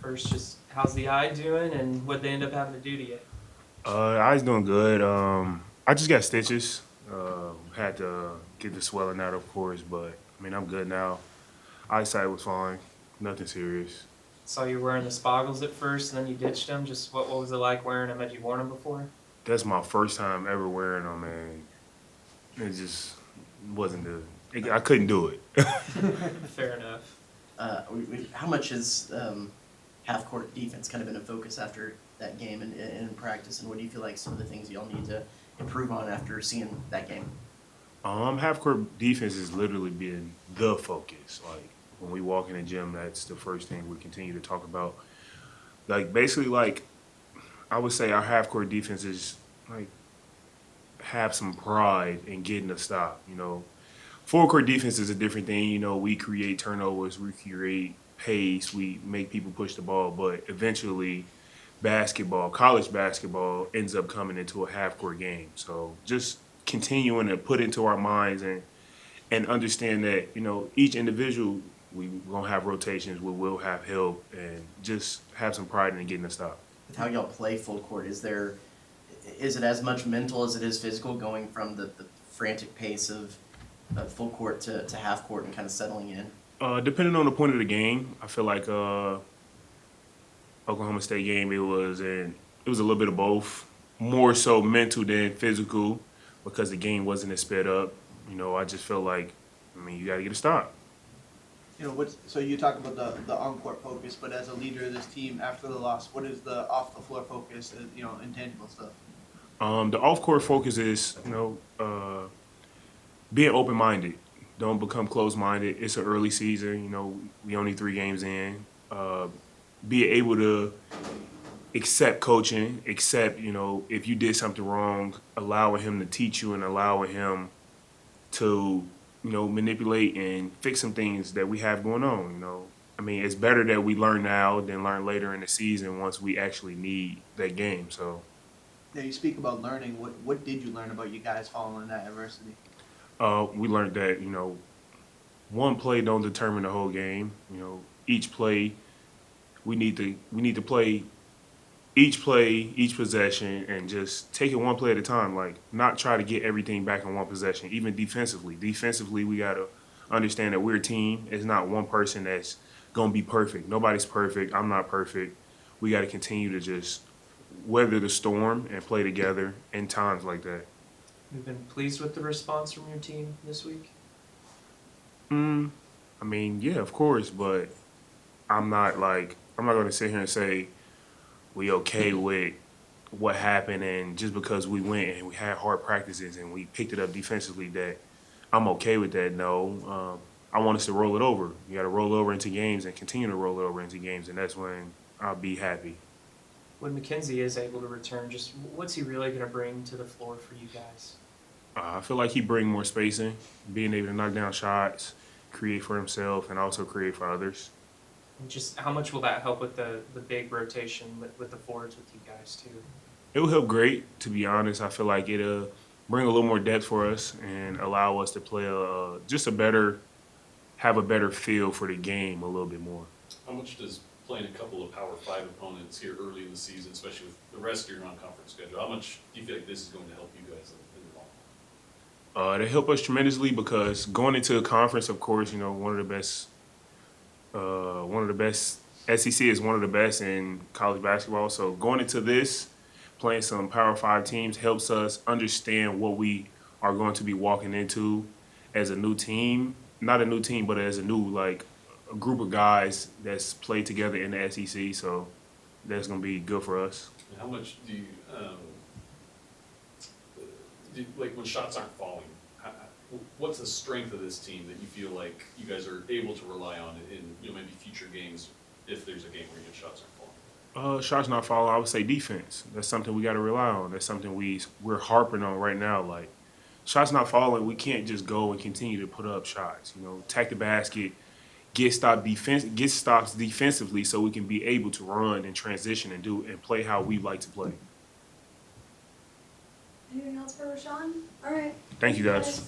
first. Just how's the eye doing, and what they end up having to do to you? Eye's doing good. I just got stitches. Had to get the swelling out, of course, but I mean, I'm good now. Eyesight was fine. Nothing serious. Saw you wearing the spoggles at first, and then you ditched them. Just what was it like wearing them? Had you worn them before? That's my first time ever wearing them, and it just wasn't I couldn't do it. Fair enough. How much has half-court defense kind of been a focus after that game and in practice, and what do you feel like some of the things y'all need to improve on after seeing that game? Half court defense has literally been the focus. Like when we walk in the gym, that's the first thing we continue to talk about. Like basically, like I would say our half court defense is like have some pride in getting a stop. Full court defense is a different thing. We create turnovers, we create pace, we make people push the ball, but eventually college basketball ends up coming into a half court game. So just continuing to put into our minds and understand that, each individual, we're gonna have rotations, we will have help, and just have some pride in getting a stop. With how y'all play full court, is it as much mental as it is physical, going from the frantic pace of full court to half court and kind of settling in? Depending on the point of the game, I feel like Oklahoma State game, it was a little bit of both, more so mental than physical, because the game wasn't as sped up. I just felt like, you got to get a stop. So you talk about the on-court focus, but as a leader of this team after the loss, what is the off-the-floor focus, intangible stuff? The off-court focus is, being open-minded. Don't become closed-minded. It's an early season. We only 3 games in. Be able to accept coaching, accept, if you did something wrong, allowing him to teach you and allowing him to, manipulate and fix some things that we have going on. It's better that we learn now than learn later in the season once we actually need that game. So, Yeah, you speak about learning. What did you learn about you guys following that adversity? we learned that, one play don't determine the whole game. Each play, we need to play each possession, and just take it one play at a time. Like, not try to get everything back in one possession, even defensively. Defensively, we got to understand that we're a team. It's not one person that's going to be perfect. Nobody's perfect. I'm not perfect. We got to continue to just weather the storm and play together in times like that. You've been pleased with the response from your team this week? Yeah, of course, but I'm not going to sit here and say we okay with what happened, and just because we went and we had hard practices and we picked it up defensively, that I'm okay with that. No, I want us to roll it over. You got to roll over into games and continue to roll it over into games, and that's when I'll be happy. When Mackenzie is able to return, just what's he really going to bring to the floor for you guys? I feel like he bring more spacing, being able to knock down shots, create for himself, and also create for others. And just how much will that help with the big rotation with the forwards with you guys too? It will help great, to be honest. I feel like it'll bring a little more depth for us and allow us to play have a better feel for the game a little bit more. How much does playing a couple of Power 5 opponents here early in the season, especially with the rest of your non-conference schedule, how much do you feel like this is going to help you guys in the long run? They help us tremendously, because going into a conference, of course, one of the best. SEC is one of the best in college basketball. So going into this, playing some Power 5 teams helps us understand what we are going to be walking into as a new team. Not a new team, but as a group of guys that's played together in the SEC. So that's going to be good for us. And how much do you, like when shots aren't falling, what's the strength of this team that you feel like you guys are able to rely on in maybe future games if there's a game where your shots aren't falling? Shots not falling, I would say defense. That's something we got to rely on. That's something we're harping on right now. Like, shots not falling, we can't just go and continue to put up shots. Attack the basket, get stops defensively, so we can be able to run and transition and play how we like to play. Anything else for Rashaun? All right. Thank you, guys.